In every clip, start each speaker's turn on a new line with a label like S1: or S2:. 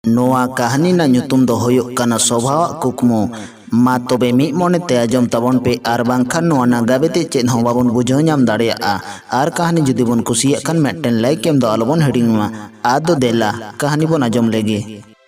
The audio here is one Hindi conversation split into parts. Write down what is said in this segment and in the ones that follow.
S1: नोआ कहानी ना ᱧᱩᱛᱩᱢ ᱫᱚ ᱦᱩᱭᱩᱜ ᱠᱟᱱᱟ ᱥᱳᱵᱷᱟ ᱟᱜ ᱠᱩᱠᱢᱩ। मा तबे मिद मोनेते आजम ताबोन पे आर बांखान नोआ नागाबेते चेद हों बाबोन बुझाव नाम दाड़ेयागा। आर कहानी जुदी बोन कुसियाग खान मिदटेन लाइक एम दो आलोबोन हिड़िङमा। आदो देला कहानी बोन आजम लेगे।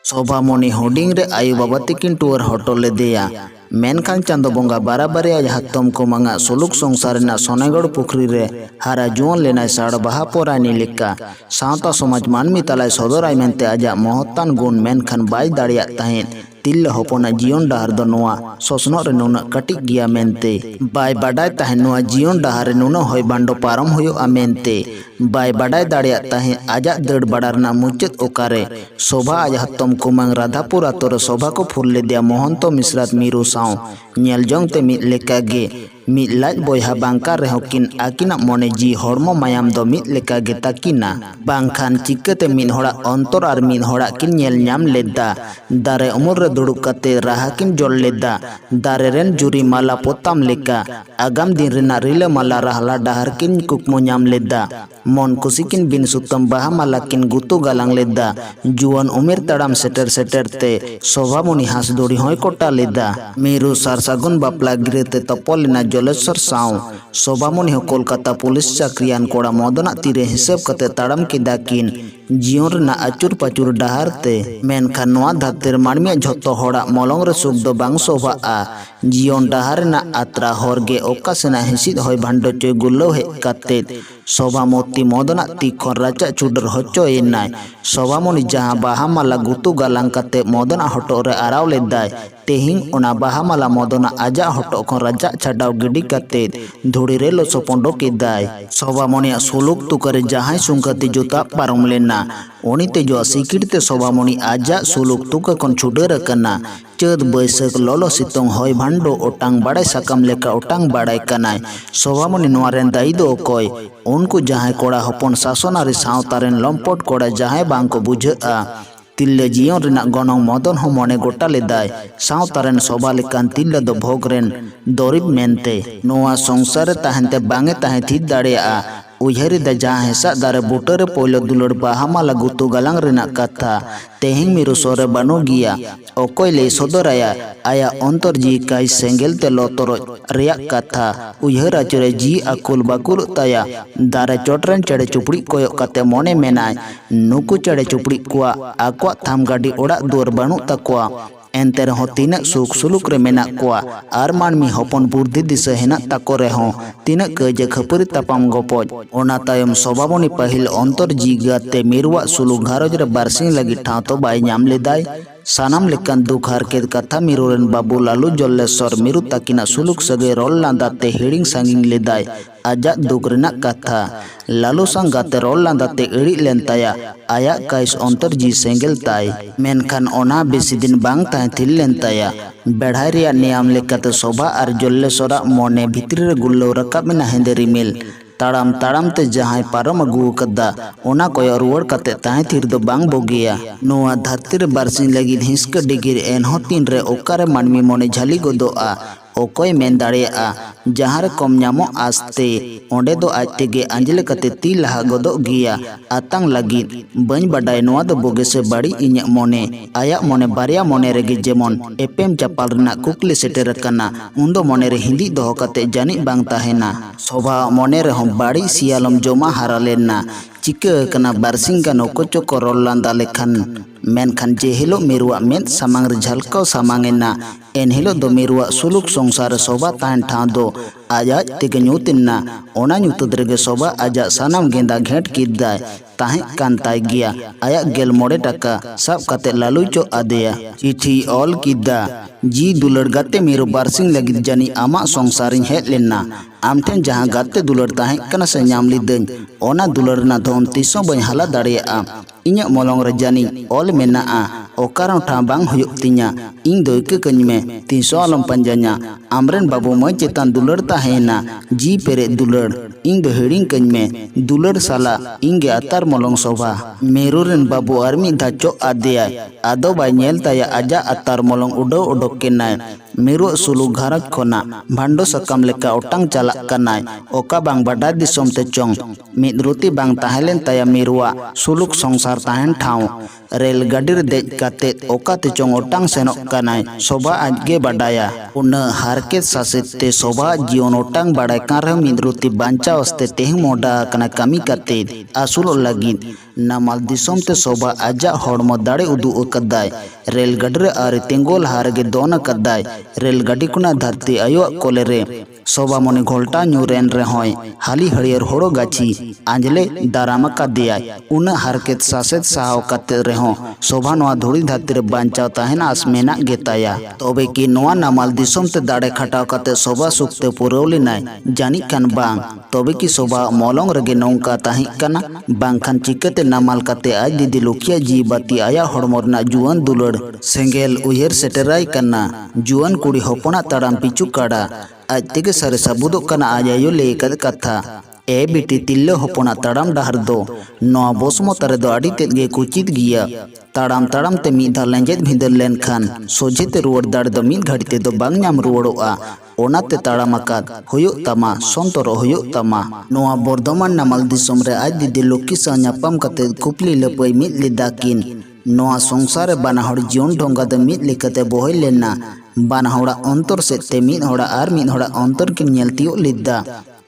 S1: शोभामणि हुडिंग रे आयु बाबा तकिन टुअर हटो लेदेया। मेनखान चांदो बोंगा बाराबारे हत्तम को मंगा सुलुक संसार ना सोनेगढ़ पुखरी रे हारा जुआन लेना साड़ बाहा पोरानी लेका सावता समाज मानमी तलाय सदराय मेनते आजा महत्तान गुण मेनखान बाय दाड़िया ताहेन। तिल्ला होपना जीवन डहार दो नोआ सोसनो रे नुना कटिक गिया मेनते बाय बाडाय ताहेन नोआ जीवन डहार रे नुना होय बांडो पारम हुयो मेनते बाय बाडाय दाड़िया ताहेन आजा दड़ बाड़ार ना मुचत ओकारे। शोभा आज हत्तम कुमांग राधापुर आतोर शोभा को फुरले दिया मोहंतो मिश्रात मीरू साव नेल जोंगते मिद लेकागे मिद लाज बोयहा बांकार रेहो किन आकिना मोने जी हड़मो मायाम दो मिद लेकागे ताकिना बांखान चिक्कते मिद होड़ा अंतर आर मिद होड़ा किन नेल ᱧᱟᱢ लेदा। दारे उमुर रे दुड़ुब कते राहा किन जोड़ लेदा। दारे रेन जुरी माला पोताम लेका आगाम दिन रेना रिले माला रहला डहार किन कुकमो ᱧᱟᱢ लेदा। मन कुसी किन बिन सुतम बाहा माला किन गुतु गालांग लेदा। जुआन उमेर तड़ाम सेटर सेटर ते शोभामणि हासदुड़ी होय कोटा लेदा। मीरू सारसागुन बापला गिरेते तपोलेना जलेश्वर साव। शोभामणि हो कोलकाता पुलिस चाकरियान कोड़ा मदना तीरे हिसाब कते ताड़ाम केदा किन जीवन रेना आचुर पाचुर डहार ते मेनखान नोआ धरतीर मानमिया झोतो होड़ा मलंग रे सुख दो बांग शोभाआ। जीवन डहार रेना आत्रा हरगे ओका सेना हिसिद होय भांडो चोय गुल्लो हे कते शोभामती मदना ती खन राचा चुडर होचोयनाय। शोभामणि जहां बाहा माला गुतु गालांग कते मदना हटो रे आराव लेदाय तेहिंग ओना बाहा माला मदना आजा हटो खन राजा छाडाव गिडी कते धुड़ी रे लोसोपोंडो केदाय। शोभामणि सुलुक तुकरे जहां सुंकती जुता पारम लेना उनीते जो सिकिड़ते शोभामणि आजा सुलुक तुका खन छुडर कना। चद बैसाख ललो सितोंग होय भांडो ओटांग बाड़ाय साकाम लेका ओटांग बाड़ाय कनाय। शोभामणि नोआ रेन दाई दो ओकय उनको जहां कोड़ा हपन शासनारी सावतारेन लंपट कोड़ा जहां बांग को बुझा तिल्ले जीवन रेना गनोंग मदन हो मने गोटा लेदाय। सावतारेन शोभा लेकान तिल्ला दो भोगरेन दरिब मेनते नोआ संसार ताहेनते बांगे ताहे थी दाड़ेया। उयहरी दा जहां हेसा दारे बुटरे पोलो दुलड़ बाहा माला गुतु गालांग रेना कथा तेहिंग मीरू सोरे बानो गिया ओकोय ले सदराया आया अंतर जी काई सेंगेल ते लोतरो रेया कथा उयहर आचुरे जी अकुल बाकुल ताया। दारे चोटरेन चढ़े चुपड़ी कोयो कते मोने मेनाय नुकु चढ़े चुपड़ी कुआ आक्वा थाम गाड़ी ओड़ा दुआर बानु तकवा एनते रहो तीनक सुख सुलुक रे मेना कोआ आर मानमी हपन बुद्धि दिशा हेना ताको रेहो तीनक कजे खपरी तापाम गोपज। ओना तायम शोभामणि पहिल अंतर जी गाते मीरुआ सुलुक घारोज रे बारसिंग लगी ठाव तो बाय ᱧᱟᱢ लेदाय। सानाम लेकान दुख हारकेत कथा मीरुरेन बाबू लालू जल्लेश्वर मीरु ताकिना सुलुक सगे रोल लांदाते हिड़िंग सांगिंग लेदाय आजा दुख रेना कथा। लालू संग गाते रोल लांदाते इड़ी लेन ताया आया काइस अंतर जी सेंगेल ताय मेनखान ओना बेसी दिन बांग ताहे थिल लेन ताया। बेढ़ाई रिया नियम लेकाते शोभा आर जल्लेश्वरा मोने भितरी रे गुल्लो रकाब मेना हेंदे रिमिल ताड़ाम ताड़ाम ते जहां पारम अगू कदा ओना कोय रुवड़ कते ताहे थिर दो बांग बोगिया। नोआ धरती रे बारसिंग लगी हिंसक डिगिर एनहो तीन रे ओकारे मानमी मोने झाली गोदोआ ओकोय मेन दाड़ेया जहां रे कम ᱧᱟᱢो आस्ते ओंडे दो आज तेगे अंजले कते ती लहा गोदो गिया आतांग लगी बन बाडाय नोआ दो बोगे से बाड़ी इᱧ मोने आया मोने बारिया मोने रेगे जेमन एपेम चापाल रेना कुकली सेटेर कना उन्दो मोने रे हिंदी दोहो कते जानी बांग ताहेना। शोभा मोने रे हम बाड़ी सियालम जमा हारा लेना चिका कना बारसिंग का नोको चोको रोल लांदा लेखान मेनखान जे हिलो मीरुआ मेन सामांग रे झलकाव सामांगेना एन हिलो दो मीरुआ सुलुक संसार शोभा ताहन ठाव दो आजा तेगे ᱧᱩᱛिनना ओना ᱧᱩᱛᱩᱫ रेगे शोभा आजा सानाम गेंदा घेट किदाय ताहे कान ताय गिया आया गेल मोड़े टाका सब कते लालू चो आदेया चिठी ऑल किदा जी दुलड़ गाते मीरू बारसिंग लगी जानी आमा संसारिन हेज लेना आमठेन जहां गाते दुलड़ ताहे कना से ᱧᱟᱢ लिदन ओना दुलड़ ना धोन तिसो बई हाला दाड़ेया इᱧ मोलंग रे जानी ऑल मेनाआ ओकारां ठा बांग हुयुग तिᱧा ᱤᱧ ᱫᱚ ᱤᱠᱟᱹ ᱠᱟᱹᱧ ᱢᱮ ᱛᱤᱥ ᱦᱚᱸ ᱟᱞᱚᱢ ᱯᱟᱸᱡᱟᱧᱟ ᱟᱢᱨᱮᱱ ᱵᱟᱹᱵᱩ ᱢᱟᱹᱭ ᱪᱮᱛᱟᱱ ᱫᱩᱞᱟᱹᱲ ᱛᱟᱦᱮᱸᱭᱮᱱᱟ ᱡᱤ ᱯᱮᱨᱮᱡ ᱫᱩᱞᱟᱹᱲ ᱤᱧ ᱫᱚ ᱦᱤᱲᱤᱧ ᱠᱟᱹᱧ ᱢᱮ ᱫᱩᱞᱟᱹᱲ ᱥᱟᱞᱟ ᱤᱧ ᱜᱮ ᱟᱛᱟᱨ ᱢᱚᱞᱚᱝ ᱥᱳᱵᱷᱟ ᱢᱮᱨᱩ ᱨᱮᱱ ᱵᱟᱹᱵᱩ ᱟᱨ ᱢᱤᱫ ᱫᱷᱟᱣ ᱪᱚᱜ ᱟᱫᱮᱭᱟᱭ ᱟᱫᱚ ᱵᱟᱭ ᱧᱮᱞ ᱛᱟᱭᱟ ᱟᱡᱟᱜ ᱟᱛᱟᱨ ᱢᱚᱞᱚᱝ ᱩᱰᱟᱹᱣ ᱚᱰᱚᱠ ᱠᱮᱱᱟᱭ मीरुआ सुलुक घारज खोना भांडो सकम लेका ओटांग चालाक कनाय ओका बांग बाडा दिसोम ते चोंग मिद रुति बांग ताहेलेन ताया मीरुआ सुलुक संसार ताहेन ठाव रेल गाड़ी रे देज काते ओका ते चोंग ओटांग सेनोक कनाय शोभा आजगे बाडाया उन्ना हारकेत सासेत ते शोभा जीवन ओटांग बाडाय कान रे मिद रुति बांचा वस्ते तेह मोडा कना कमी काते आसुलो लागिद नामाल दिसोम ते शोभा आजा हड़मो दाड़े उदु कदाय रेल गाड़ी रे आरे तेंगोल हारगे दोन कदाय रेल गाड़ी कुना धरती आयो कोले रे शोभा मने घोल्टा न्यूरेन रे होय हाली हरियर होड़ो गाची आंजले दाराम कादियाय उना हारकेत सासेत साहाव काते रे हो शोभा नोआ धुड़ी धरती रे बांचाव ताहेन आस मेना गेताया तबे कि नोआ नामाल दिसोम ते दाड़े खटाव काते शोभा सुखते पुरौली नाय जानी कान बांग तबे कि शोभा मोलंग रगे नौका ताहि कना बांखान चिकते नामाल काते आज दीदी लुखिया जी बाती आया हड़मोरना जुआन दुलड़ सेंगेल उयहर सेटेराय कना जुआन कुड़ी होपना ताड़ाम पिचु काड़ा आज तेगे सारे साबुदो कना आज आयो लेकद कथा ए बिटी तिल्ले होपना ताड़ाम डहर दो नोआ बोसमो तारे दो आड़ी तेगे कुचित गिया ताड़ाम ताड़ाम ते मीद धा लेंजेद भिंदर लेन खान सोझे ते रुवड़ दाड़े दो मीद घड़ी ते दो बांग ᱧᱟᱢ रुवड़ोआ ओनाते ताड़ाम आकाद हुयुग तामा संतोरो हुयुग तामा नोआ बर्धमान नामाल दिसोम रे आज दीदी लुक्की सा ᱧᱟᱯᱟᱢ ᱠᱟᱛᱮ कुपली लपय मीद लेदाकिन नोआ संसार बाना हड़ जीवन ढोंगा द मीद लेकते बोहय लेना बाना हड़ा अंतर सेते मीद हड़ा आर मीद हड़ा अंतर किन नेलतियो लेदा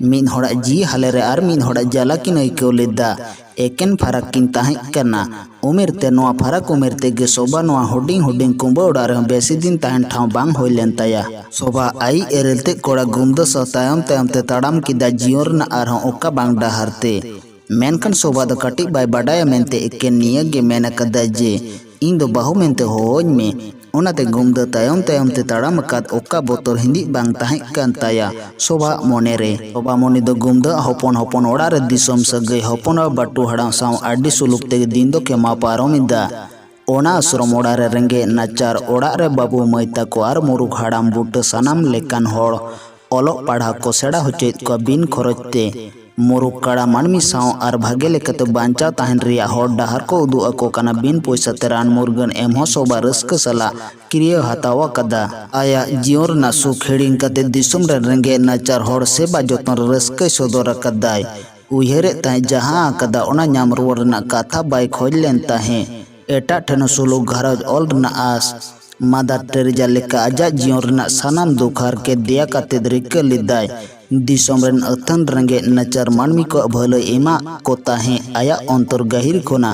S1: मीद हड़ा जी हाले रे आर मीद हड़ा जाला किन आइको लेदा एकेन फरक किन ताहे कना उमेर ते नोआ फरक उमेर ते गे शोभा नोआ हुडिंग हुडिंग कुंबा उड़ा रे बेसी दिन ताहेन ठाव बांग होय लेन ताया शोभा आई एरेलते कोड़ा गुमदो स तायम तायम ते ताड़ाम किदा जीवन ना आर ओका बांग डाहरते मेनकन शोभा दो कटी बाय बाडाया मेनते एकेन निया गे मेना कदा जे इन दो बाहु मेनते होय में ओनाते गुमदो तायम तायम ते ताड़ाम काद ओका बोतोर हिंदी बांग ताहे कान ताया शोभा मोने रे शोभा मोने दो गुमदो होपन होपन ओड़ा रे दिसोम सगै होपन बाटू हड़ाम साव आडी सुलुक ते दिन दो के मा पारोमिदा ओना आश्रम ओड़ा रे रेंगे नाचार ओड़ा रे बाबू मैता को आर मुरुग हड़ाम बूट सानाम लेकान होड़ ओलोग पढ़ा को सेड़ा होचेत को बिन खरचते मुरुग कड़ा मानमी साव आर भागे लेकते बांचा ताहन रिया होड़ डहार को उदु अको कना बिन पैसा ते रान मुर्गन एम हो शोभा रस्क सला क्रिया हतावा कदा आया जियोर ना सुख हेडिंग कते दिसुम रे रेंगे नाचार होड़ सेबा जतन रस्क सदर कदाय उयहरे ताहे जहां कदा ओना ᱧᱟᱢ रुवर ना कथा बाय खोज लेन ताहे एटा ठेनो सुलुक घरज ऑल ना आस मादार टेरेजा लेका आजा जियोर ना सानाम दुखार के दिया काते द्रिक लिदाय दिसोम रेन अथन रंगे नचार मानमी को भले एमा को ताहे आया अंतर गहिर खोना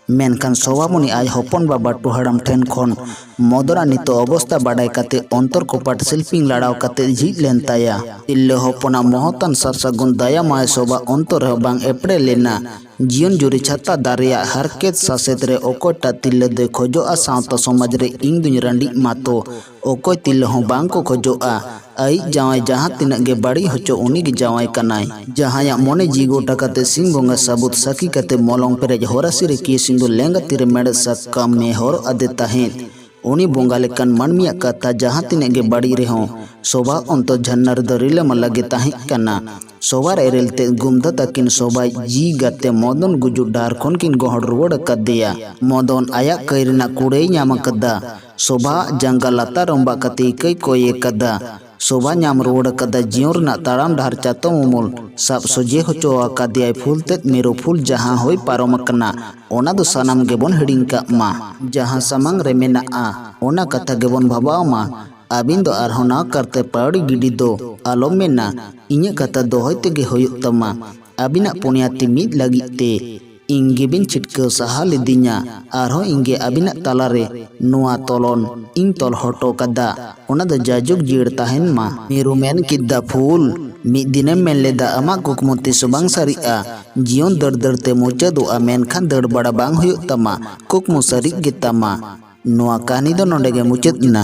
S1: मेनखान शोभा मुनि आज हपन बाबा टुहाड़ाम ठेन खन मदरा नितो अवस्था बाडाय काते अंतर कोपाट शिल्पिंग लड़ाव काते झिज लेन ताया तिल्ले हपना महतन सरसगुन दया माय शोभा अंतर बांग एपड़े लेना जीवन जुरी छाता दारिया हारकेत सासेत रे ओकोटा तिल्ले दे खोजोआ सावता समाज रे इंग दुñ रंडी मातो ओकोय तिल्ले हो बांग को खोजोआ आई जावाय जहाँ तिना गे बाड़ी होचो उनी गे जावाय कनाय जहाया मोने जीगोटा काते सिंह बोंगा साबुत सकी काते मोलंग पेरेज होरासी रे की सिंधु लेंगा तिरे मेड़ सक्का में होर अदे ताहेत उनी बोंगा लेकन मनमिया कथा जहाँ तिना गे बाड़ी रे हो शोभा अंतो झन्नर दरिले मलगे ताहे कना शोभा रेलते गुमदा तकिन शोभा जी गाते मदन गुजु डार खन किन गोहड़ रुवड़ कदिया मदन आया कैरना कुड़े ᱧᱟᱢ कदा शोभा जंगा लता रंबा कते कई कोये कदा शोभा ᱧᱟᱢ रुवड़ कदा जियोर ना ताड़ाम डहर चातो मुमुल सब सोजे होचो कदिया फूल ते मेरो फूल जहां होय पारम कना ओना दो सनाम गेबन हिडिंग का मा जहां समंग रे मेना आ ओना कथा गेबन भाबाव मा आबिन दो आर होना करते पाड़ी गिडी दो आलो मेना इnya kata dohoy tege hoyuk tama abina punyati mid lagi te ingge bin chitke saha lidinya arho ingge abina talare nuwa tolon ing tol hoto kada ona da jajug jir tahen ma miru men kidda phul mid dinem men leda ama kukmuti subang saria jion dar dar te mocha do amen khan dar bada bang hoyuk tama kukmu sari gitama nuwa kahani do nondege muchet na